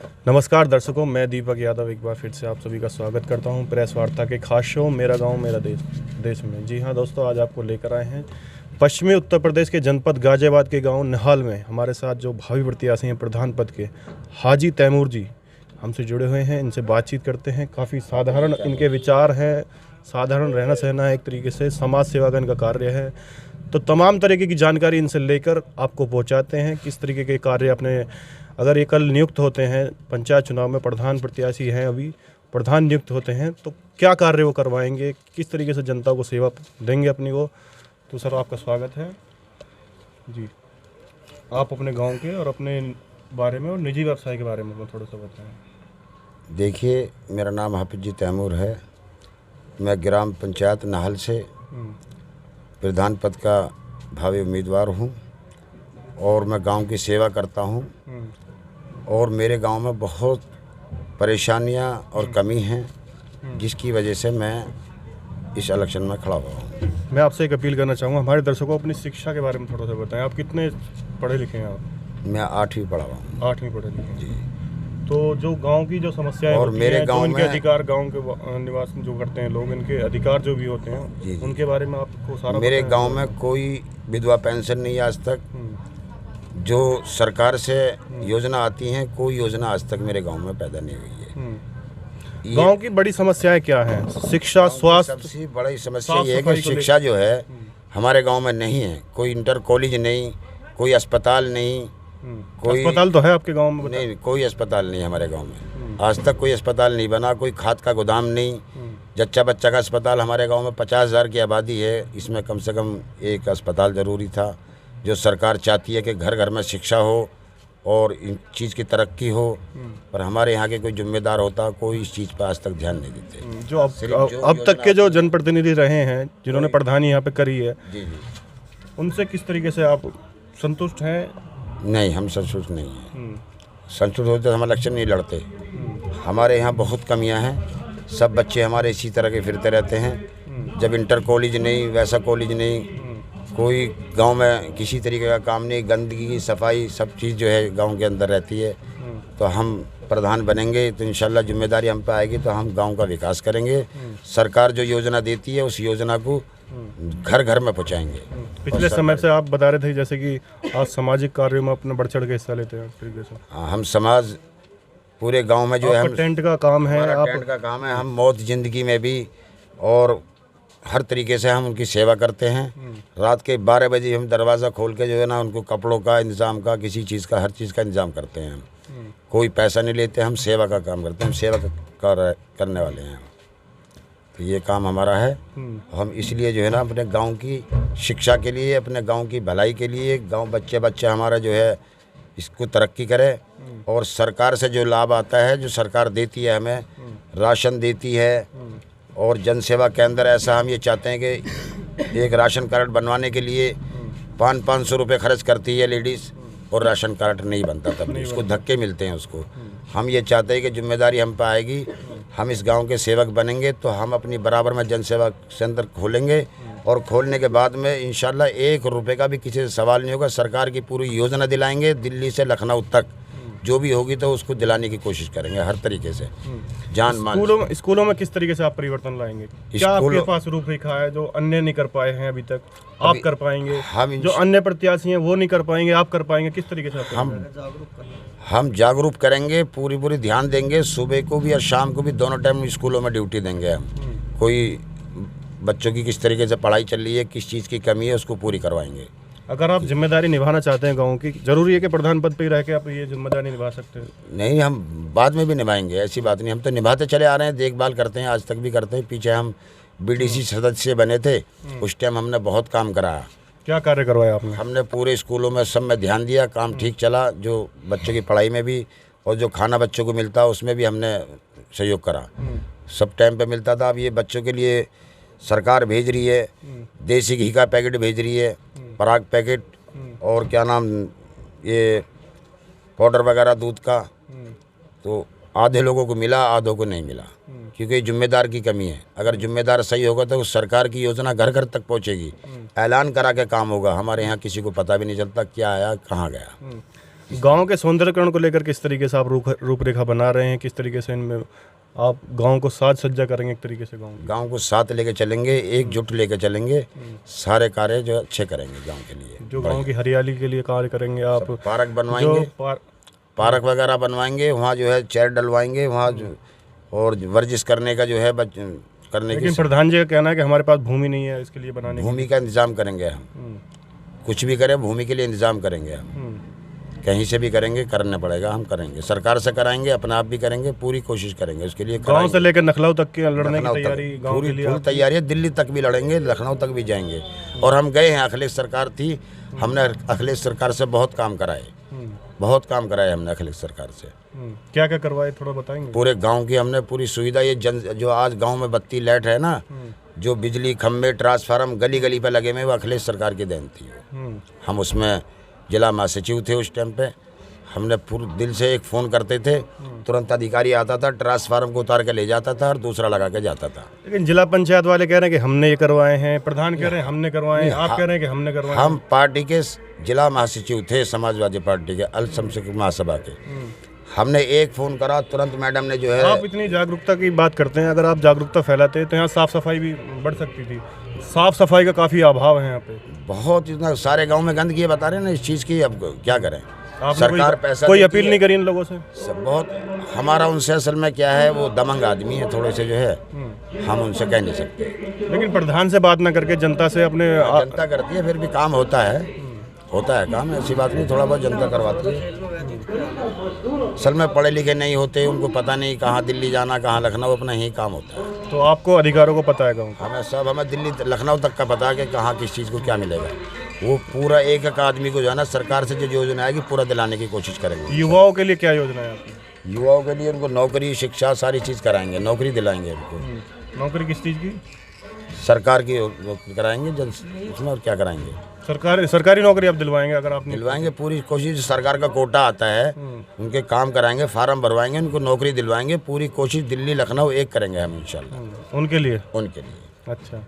नमस्कार दर्शकों, मैं दीपक यादव एक बार फिर से आप सभी का स्वागत करता हूं प्रेस वार्ता के खास शो मेरा गांव मेरा देश में। जी हां दोस्तों, आज आपको लेकर आए हैं पश्चिमी उत्तर प्रदेश के जनपद गाजियाबाद के गांव निहाल में। हमारे साथ जो भावी प्रत्याशी हैं प्रधान पद के हाजी तैमूर जी हमसे जुड़े हुए हैं, इनसे बातचीत करते हैं। काफ़ी साधारण इनके विचार हैं, साधारण रहना सहना है, एक तरीके से समाज सेवा का इनका कार्य है। तो तमाम तरीके की जानकारी इनसे लेकर आपको पहुंचाते हैं। किस तरीके के कार्य अपने, अगर ये कल नियुक्त होते हैं पंचायत चुनाव में, प्रधान प्रत्याशी हैं, अभी प्रधान नियुक्त होते हैं, तो क्या कार्य वो करवाएंगे, किस तरीके से जनता को सेवा देंगे अपनी को। तो सर आपका स्वागत है जी। आप अपने गांव के और अपने बारे में और निजी व्यवसाय के बारे में थोड़ा सा बताएं। देखिए, मेरा नाम हाफिज जी तैमूर है। मैं ग्राम पंचायत नाहल से प्रधान पद का भावी उम्मीदवार हूँ और मैं गांव की सेवा करता हूँ। और मेरे गांव में बहुत परेशानियां और कमी हैं, जिसकी वजह से मैं इस इलेक्शन में खड़ा हुआ हूँ। मैं आपसे एक अपील करना चाहूँगा, हमारे दर्शकों को अपनी शिक्षा के बारे में थोड़ा सा बताएं। आप कितने पढ़े लिखे हैं? आप? मैं 8वीं पढ़ा हुआ हूँ। 8वीं पढ़े लिखे जी। तो जो गांव की जो समस्याएं और होती मेरे हैं, गांव जो इनके में अधिकार, गांव के निवास जो करते हैं लोग, इनके अधिकार जो भी होते हैं उनके बारे में आपको सारा मेरे पता है? गांव में कोई विधवा पेंशन नहीं आज तक। जो सरकार से योजना आती हैं, कोई योजना आज तक मेरे गांव में पैदा नहीं हुई है। गांव की बड़ी समस्याएं क्या हैं? शिक्षा, स्वास्थ्य। सबसे बड़ी समस्या ये है कि शिक्षा जो है हमारे गांव में नहीं है। कोई इंटर कॉलेज नहीं, कोई अस्पताल नहीं। कोई अस्पताल तो है आपके गांव में? नहीं, कोई अस्पताल नहीं हमारे गांव में। आज तक कोई अस्पताल नहीं बना, कोई खाद का गोदाम नहीं। जच्चा बच्चा का अस्पताल हमारे गांव में 50,000 की आबादी है, इसमें कम से कम एक अस्पताल ज़रूरी था। जो सरकार चाहती है कि घर घर में शिक्षा हो और इन चीज़ की तरक्की हो, पर हमारे यहाँ के कोई जिम्मेदार होता, कोई इस चीज़ पर आज तक ध्यान नहीं देते। जो अब तक के जो जनप्रतिनिधि रहे हैं, जिन्होंने प्रधानी यहाँ पे करी है, जी, उनसे किस तरीके से आप संतुष्ट हैं? नहीं, हम संतुष्ट नहीं हैं। संतुष्ट होते तो हम इलेक्शन नहीं लड़ते। हमारे यहाँ बहुत कमियाँ हैं। सब बच्चे हमारे इसी तरह के फिरते रहते हैं। जब इंटर कॉलेज नहीं, वैसा कॉलेज नहीं, कोई गांव में किसी तरीके का काम नहीं, गंदगी सफाई सब चीज़ जो है गांव के अंदर रहती है। तो हम प्रधान बनेंगे तो इंशाल्लाह जिम्मेदारी हम पे आएगी, तो हम गांव का विकास करेंगे। सरकार जो योजना देती है उस योजना को घर घर में पहुंचाएंगे। पिछले समय से आप बता रहे थे जैसे कि आप सामाजिक कार्यों में अपने बढ़ चढ़ के हिस्सा लेते हैं तरीके से। हम समाज पूरे गांव में जो है, हम टेंट का काम है, टेंट का काम है। हम मौत ज़िंदगी में भी और हर तरीके से हम उनकी सेवा करते हैं। रात के 12 बजे हम दरवाज़ा खोल के जो है ना, उनको कपड़ों का इंतज़ाम का, किसी चीज़ का, हर चीज़ का इंतज़ाम करते हैं। हम कोई पैसा नहीं लेते, हम सेवा का काम करते हैं। हम सेवा करने वाले हैं, तो ये काम हमारा है। हम इसलिए जो है ना अपने गांव की शिक्षा के लिए, अपने गांव की भलाई के लिए, गांव बच्चे हमारा जो है इसको तरक्की करे। और सरकार से जो लाभ आता है, जो सरकार देती है, हमें राशन देती है। और जन सेवा के अंदर ऐसा हम ये चाहते हैं कि एक राशन कार्ड बनवाने के लिए 500 रुपये खर्च करती है लेडीज़, और राशन कार्ड नहीं बनता, तब उसको धक्के मिलते हैं उसको। हम ये चाहते हैं कि जिम्मेदारी हम पे आएगी, हम इस गांव के सेवक बनेंगे तो हम अपनी बराबर में जन सेवा सेंटर खोलेंगे। और खोलने के बाद में इंशाल्लाह 1 रुपये का भी किसी से सवाल नहीं होगा। सरकार की पूरी योजना दिलाएंगे, दिल्ली से लखनऊ तक जो भी होगी तो उसको दिलाने की कोशिश करेंगे हर तरीके से, जान मान। स्कूलों में किस तरीके से आप परिवर्तन लाएंगे? क्या आपके पास रूपरेखा है जो अन्य नहीं कर पाए हैं अभी तक, आप कर पाएंगे? जो अन्य प्रत्याशी हैं वो नहीं कर पाएंगे, आप कर पाएंगे? किस तरीके से हम जागरूक करेंगे, पूरी ध्यान देंगे। सुबह को भी और शाम को भी दोनों टाइम स्कूलों में ड्यूटी देंगे हम। कोई बच्चों की किस तरीके से पढ़ाई चल रही है, किस चीज़ की कमी है, उसको पूरी करवाएंगे। अगर आप जिम्मेदारी निभाना चाहते हैं गाँव की, जरूरी है कि प्रधान पद पे ही रह के आप ये जिम्मेदारी निभा सकते हैं? नहीं, हम बाद में भी निभाएंगे, ऐसी बात नहीं। हम तो निभाते चले आ रहे हैं, देखभाल करते हैं, आज तक भी करते हैं। पीछे हम बीडीसी सदस्य बने थे, उस टाइम हमने बहुत काम कराया। क्या कार्य करवाया आपने? हमने पूरे स्कूलों में सब में ध्यान दिया, काम ठीक चला। जो बच्चों की पढ़ाई में भी और जो खाना बच्चों को मिलता उसमें भी हमने सहयोग करा। सब टाइम पे मिलता था। अब ये बच्चों के लिए सरकार भेज रही है, देसी घी का पैकेट भेज रही है, पराग पैकेट, और क्या नाम, ये पाउडर वगैरह दूध का। तो आधे लोगों को मिला, आधों को नहीं मिला, क्योंकि जिम्मेदार की कमी है। अगर जिम्मेदार सही होगा तो उस सरकार की योजना घर घर तक पहुंचेगी। ऐलान करा के काम होगा। हमारे यहाँ किसी को पता भी नहीं चलता क्या आया कहाँ गया। गांव के सौंदर्यकरण को लेकर किस तरीके से आप रूपरेखा बना रहे हैं, किस तरीके से इनमें आप गांव को साज सज्जा करेंगे एक तरीके से? गांव को साथ लेके चलेंगे, एकजुट लेके चलेंगे, सारे कार्य जो अच्छे करेंगे गांव के लिए। जो गांव की हरियाली के लिए कार्य करेंगे आप, पार्क बनवाएंगे, पार्क वगैरह बनवाएंगे, वहाँ जो है चेयर डलवाएंगे, वहाँ और वर्जिश करने का जो है करने की। लेकिन प्रधान जी का कहना है कि हमारे पास भूमि नहीं है इसके लिए बनाने भूमि का इंतजाम करेंगे हम, कुछ भी करें भूमि के लिए इंतजाम करेंगे हम, कहीं से भी करेंगे, करना पड़ेगा, हम करेंगे, सरकार से कराएंगे, अपने आप भी करेंगे, पूरी कोशिश करेंगे उसके लिए। गांव से लेकर नखलऊ तक की लड़ने की तैयारी गांव के लिए फुल तैयारी है, दिल्ली तक भी लड़ेंगे, लखनऊ तक भी जाएंगे। और हम गए हैं, अखिलेश सरकार थी, हमने अखिलेश सरकार से बहुत काम कराए, बहुत काम कराए हमने अखिलेश सरकार से। क्या क्या करवाए थोड़ा बताएंगे? पूरे गांव की हमने पूरी सुविधा, ये जो आज गांव में बत्ती लाइट है ना, जो बिजली खंभे ट्रांसफार्मर गली गली पे लगे हुए, वो अखिलेश सरकार की देन थी। हम उसमें जिला महासचिव थे उस टाइम पे, हमने पूरे दिल से एक फ़ोन करते थे, तुरंत अधिकारी आता था, ट्रांसफार्मर को उतार के ले जाता था और दूसरा लगा के जाता था। लेकिन जिला पंचायत वाले कह रहे हैं कि हमने ये करवाए हैं, प्रधान कह रहे हैं हमने करवाए हैं, आप कह रहे हैं कि हमने करवाए। हम पार्टी के जिला महासचिव थे, समाजवादी पार्टी के अल्पसंख्यक महासभा के। हमने एक फ़ोन करा, तुरंत मैडम ने जो है। आप इतनी जागरूकता की बात करते हैं, अगर आप जागरूकता फैलाते तो यहाँ साफ़ सफाई भी बढ़ सकती थी। साफ़ सफाई का काफ़ी अभाव है यहाँ पे, बहुत, इतना सारे गांव में गंदगी बता रहे हैं ना इस चीज़ की। अब क्या करें, सरकार पैसा कोई अपील नहीं करी इन लोगों से? सब बहुत, हमारा उनसे असल में क्या है, वो दमंग आदमी है थोड़े से, जो है हम उनसे कह नहीं सकते। लेकिन प्रधान से बात ना करके जनता से अपने जनता करती है, फिर भी काम होता है काम, ऐसी बात नहीं, थोड़ा बहुत जनता करवाती है। असल में पढ़े लिखे नहीं होते, उनको पता नहीं कहाँ दिल्ली जाना, कहाँ लखनऊ, अपना ही काम होता है। तो आपको अधिकारों को पता है गाँव? हमें दिल्ली लखनऊ तक का पता है कि कहाँ किस चीज़ को क्या मिलेगा। वो पूरा एक एक आदमी को जो है ना, सरकार से जो योजना आएगी पूरा दिलाने की कोशिश करेंगे। युवाओं के लिए क्या योजना है आपकी? युवाओं के लिए उनको नौकरी, शिक्षा, सारी चीज़ कराएंगे, नौकरी दिलाएंगे उनको। नौकरी किस चीज़ की? सरकार की नौकरी कराएंगे उसमें, और क्या कराएंगे? सरकारी नौकरी आप दिलवाएंगे? अगर आप दिलवाएंगे, पूरी कोशिश, सरकार का कोटा आता है, उनके काम कराएंगे, फार्म भरवाएंगे, उनको नौकरी दिलवाएंगे, पूरी कोशिश दिल्ली लखनऊ एक करेंगे हम इंशाल्लाह। उनके लिए? उनके लिए। अच्छा,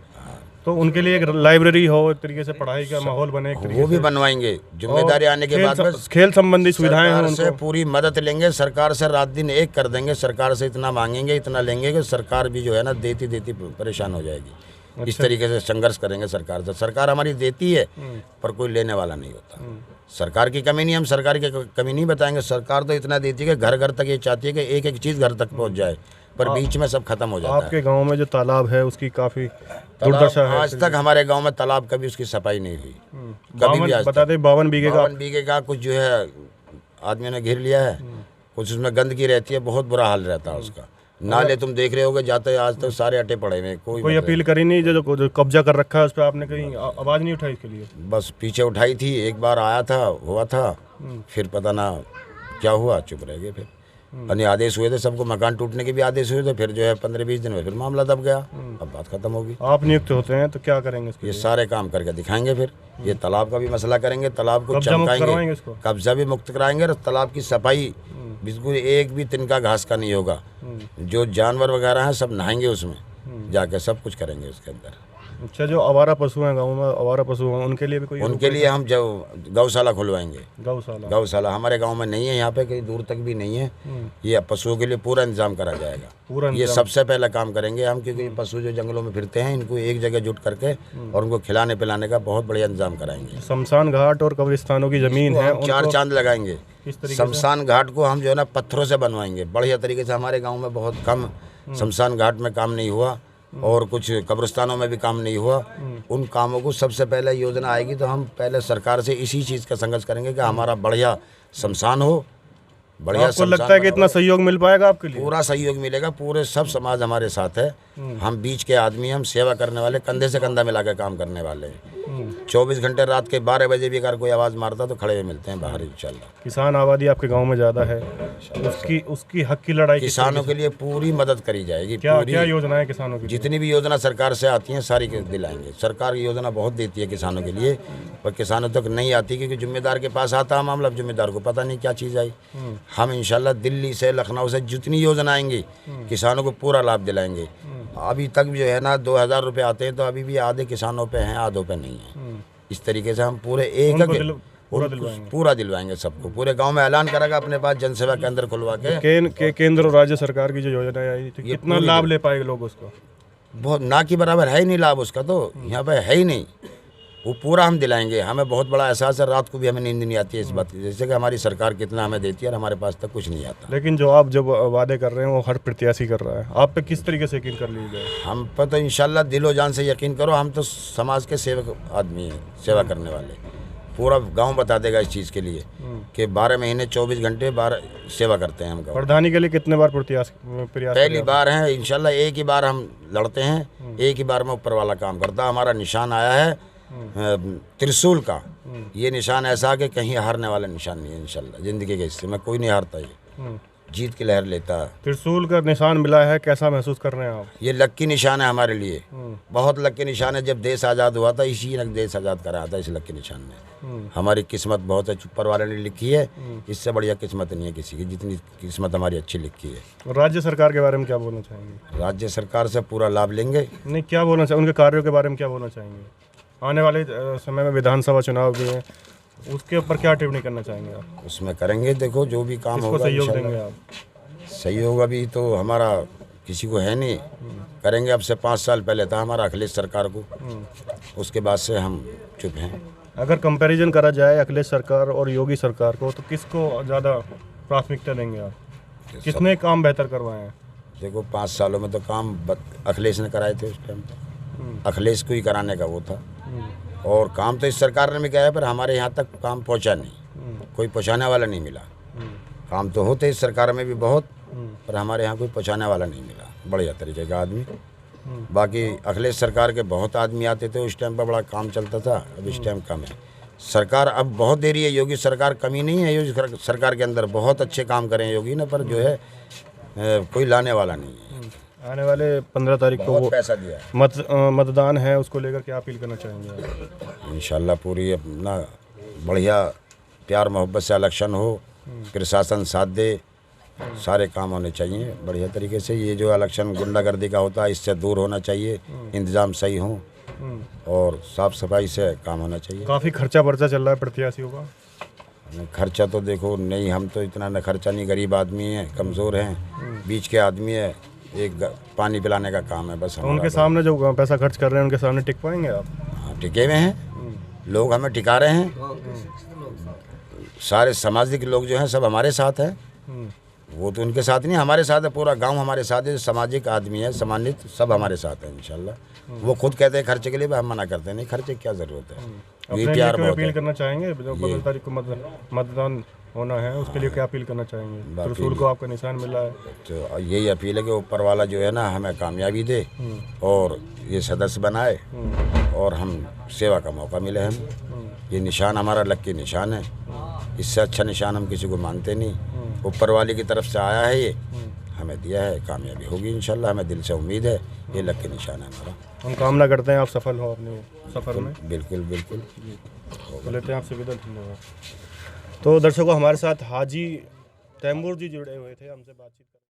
तो उनके लिए एक लाइब्रेरी हो, एक तरीके से पढ़ाई का माहौल बने, एक तरीके वो भी बनवाएंगे। जिम्मेदारी आने के बाद खेल संबंधी सुविधाएं हैं, उनसे पूरी मदद लेंगे, सरकार से रात दिन एक कर देंगे, सरकार से इतना मांगेंगे, इतना लेंगे कि सरकार भी जो है ना देती परेशान हो जाएगी। अच्छा। इस तरीके से संघर्ष करेंगे सरकार से। सरकार हमारी देती है पर कोई लेने वाला नहीं होता। सरकार की कमी नहीं, हम सरकार की कमी नहीं बताएंगे। सरकार तो इतना देती है कि घर घर तक ये चाहती है कि एक एक चीज़ घर तक पहुंच जाए, पर बीच में सब खत्म हो जाता है। आपके गांव में जो तालाब है उसकी काफ़ी दुर्दशा है। आज तक हमारे गांव में तालाब कभी उसकी सफाई नहीं हुई, कभी भी। आज बताते 52 बीघे का कुछ जो है आदमी ने घेर लिया है, कुछ उसमें गंदगी रहती है, बहुत बुरा हाल रहता है उसका। नाले तुम देख रहे होगे जाते, आज तक सारे अटे पड़े हुए। कोई अपील करी नहीं? जो कब्जा कर रखा है उस पर आपने कहीं आवाज़ नहीं उठाई इसके लिए? बस पीछे उठाई थी, एक बार आया था, हुआ था, फिर पता ना क्या हुआ, चुप रह गए। फिर अन्य आदेश हुए थे, सबको मकान टूटने के भी आदेश हुए थे, फिर जो है 15-20 दिन में फिर मामला दब गया। अब बात खत्म होगी। आप नियुक्त होते हैं तो क्या करेंगे इसके? ये सारे काम करके दिखाएंगे। फिर ये तालाब का भी मसला करेंगे, तालाब को चमकाएंगे, कब्जा भी मुक्त कराएंगे, और तालाब की सफाई बिल्कुल एक भी तिनका घास का नहीं होगा। जो जानवर वगैरह हैं सब नहाएंगे उसमें जाके, सब कुछ करेंगे उसके अंदर। अच्छा, जो आवारा पशु हैं गाँव में, आवारा पशु हैं, उनके लिए भी कोई? उनके लिए हम जो गौशाला खुलवाएंगे। गौशाला हमारे गांव में नहीं है, यहाँ पे कहीं दूर तक भी नहीं है। ये पशुओं के लिए पूरा इंतजाम करा जाएगा, पूरा ये सबसे पहला काम करेंगे हम, क्योंकि पशु जो जंगलों में फिरते हैं, इनको एक जगह जुट करके और उनको खिलाने पिलाने का बहुत बढ़िया इंतजाम कराएंगे। शमशान घाट और कब्रिस्तानों की जमीन है, 4 चांद लगाएंगे। शमशान घाट को हम जो है ना पत्थरों से बनवाएंगे बढ़िया तरीके से। हमारे गाँव में बहुत कम शमशान घाट में काम नहीं हुआ, और कुछ कब्रिस्तानों में भी काम नहीं हुआ। उन कामों को सबसे पहले योजना आएगी तो हम पहले सरकार से इसी चीज़ का संघर्ष करेंगे कि हमारा बढ़िया शमशान हो, बढ़िया। आपको लगता है कि इतना सहयोग मिल पाएगा आपके लिए? पूरा सहयोग मिलेगा, पूरे सब समाज हमारे साथ है। हम बीच के आदमी, हम सेवा करने वाले, कंधे से कंधा मिला के काम करने वाले हैं। 24 घंटे, रात के 12 बजे भी अगर कोई आवाज़ मारता तो खड़े हुए मिलते हैं बाहर इंशाल्लाह। किसान आबादी आपके गांव में ज़्यादा है, उसकी हक की लड़ाई किसानों के लिए पूरी मदद करी जाएगी। क्या योजना है किसानों की? जितनी भी योजना सरकार से आती हैं सारी दिलाएंगे। सरकार की योजना बहुत देती है किसानों के लिए, पर किसानों तक नहीं आती, क्योंकि जिम्मेदार के पास आता है मामला, जिम्मेदार को पता नहीं क्या चीज़ आई। हम इंशाल्लाह दिल्ली से, लखनऊ से जितनी योजना आएंगी किसानों को पूरा लाभ दिलाएंगे। अभी तक जो है ना 2000 रुपये आते हैं, तो अभी भी आधे किसानों पे हैं, आधों पे नहीं है। इस तरीके से हम पूरे एक पूरा दिलवाएंगे? पूरा दिलवाएंगे सबको। पूरे गांव में ऐलान करेगा अपने पास जन सेवा केंद्र खुलवा के। केंद्र और राज्य सरकार की जो योजना आई थी, कितना लाभ ले पाएंगे लोग उसको? बहुत ना के बराबर है ही नहीं लाभ उसका, तो यहाँ पे है ही नहीं। वो पूरा हम दिलाएंगे। हमें बहुत बड़ा एहसास है, रात को भी हमें नींद नहीं आती है इस बात की, जैसे कि हमारी सरकार कितना हमें देती है और हमारे पास तक कुछ नहीं आता। लेकिन जो आप जब वादे कर रहे हैं वो हर प्रत्याशी कर रहा है, आप पे किस तरीके से यकीन कर लीजिए? हम पर तो इंशाल्लाह दिलो जान से यकीन करो, हम तो समाज के सेवक आदमी हैं, सेवा करने वाले। पूरा गांव बता देगा इस चीज़ के लिए कि 12 महीने 24 घंटे 12 सेवा करते हैं हम गाँव। प्रधानी के लिए कितने बार प्रयास पहली बार है, इंशाल्लाह एक ही बार हम लड़ते हैं, एक ही बार में ऊपर वाला काम करता। हमारा निशान आया है त्रिशूल का। ये निशान ऐसा कि कहीं हारने वाला निशान नहीं है। इंशाल्लाह ज़िंदगी के हिस्से में कोई नहीं हारता, ये जीत की लहर लेता है। त्रिशूल का निशान मिला है, कैसा महसूस कर रहे हैं आप? ये लक्की निशान है हमारे लिए, बहुत लक्की निशान है। जब देश आज़ाद हुआ था, इसी ने देश आज़ाद कराया था इस लक्की निशान ने। हमारी किस्मत बहुत है, ऊपर वाले ने लिखी है, इससे बढ़िया किस्मत नहीं है किसी की, जितनी किस्मत हमारी अच्छी लिखी है। राज्य सरकार के बारे में क्या बोलना चाहेंगे? राज्य सरकार से पूरा लाभ लेंगे। नहीं, क्या बोलना चाहिए, उनके कार्यों के बारे में क्या बोलना चाहेंगे? आने वाले समय में विधानसभा चुनाव भी है, उसके ऊपर क्या टिप्पणी करना चाहेंगे आप? उसमें करेंगे, देखो जो भी काम होगा सहयोग इंशाल्लाह। देंगे आप? सहयोग अभी तो हमारा किसी को है नहीं, करेंगे। अब से 5 साल पहले था हमारा अखिलेश सरकार को, उसके बाद से हम चुप हैं। अगर कंपैरिजन करा जाए अखिलेश सरकार और योगी सरकार को, तो किसको ज़्यादा प्राथमिकता देंगे आप? कितने काम बेहतर करवाए हैं? देखो 5 सालों में तो काम अखिलेश ने कराए थे। उस टाइम अखिलेश को ही कराने का वो था, और काम तो इस सरकार ने भी किया है, पर हमारे यहाँ तक काम पहुँचा नहीं, कोई पहुँचाने वाला नहीं मिला। काम तो होते इस सरकार में भी बहुत, पर हमारे यहाँ कोई पहुँचाने वाला नहीं मिला बढ़िया तरीके का आदमी। बाकी अखिलेश सरकार के बहुत आदमी आते थे, उस टाइम पर बड़ा काम चलता था। अब इस टाइम कम है। सरकार अब बहुत देरी है, योगी सरकार कमी नहीं है। योगी सरकार के अंदर बहुत अच्छे काम करें योगी ने, पर जो है कोई लाने वाला नहीं है। आने वाले 15 तारीख को वो पैसा दिया है। मतदान है, उसको लेकर क्या अपील करना चाहेंगे? इंशाल्लाह पूरी अपना बढ़िया प्यार मोहब्बत से इलेक्शन हो, प्रशासन साथ दे, सारे काम होने चाहिए बढ़िया तरीके से। ये जो इलेक्शन गुंडागर्दी का होता है, इससे दूर होना चाहिए, इंतज़ाम सही हो और साफ़ सफाई से काम होना चाहिए। काफ़ी खर्चा पर्चा चल रहा है प्रत्याशियों का। खर्चा तो देखो नहीं, हम तो इतना न खर्चा नहीं, गरीब आदमी हैं, कमज़ोर हैं, बीच के आदमी है। एक पानी पिलाने का काम है बस। तो उनके सामने जो पैसा खर्च कर रहे हैं, उनके सामने टिक पाएंगे आप? हाँ, टिके हुए हैं, लोग हमें टिका रहे हैं। सारे सामाजिक लोग जो हैं सब हमारे साथ हैं। वो तो उनके साथ नहीं, हमारे साथ है। पूरा गांव हमारे साथ है। सामाजिक आदमी है, सम्मानित, सब हमारे साथ है इंशाल्लाह। वो खुद कहते हैं खर्चे के लिए, हम मना करते हैं, नहीं खर्चे की क्या ज़रूरत है। ये प्यार बहुत अपील करना चाहेंगे जो 15 तारीख को मतदान होना है, उसके लिए क्या अपील करना चाहेंगे? त्रिशूल को आपका निशान मिला है, तो यही अपील है कि ऊपर वाला जो है ना हमें कामयाबी दे और ये सदस्य बनाए और हम सेवा का मौका मिले। हम ये निशान हमारा लक्की निशान है, इससे अच्छा निशान हम किसी को मानते नहीं। ऊपर वाले की तरफ से आया है, ये हमें दिया है, कामयाबी होगी इंशाल्लाह। हमें दिल से उम्मीद है, ये लक्की निशान है हमारा। हम कामना करते हैं आप सफल हो अपने सफ़र में। बिल्कुल बिल्कुल। तो लेते हैं आपसे विदा, धन्यवाद। तो दर्शकों, हमारे साथ हाजी तैमूर जी जुड़े हुए थे, हमसे बातचीत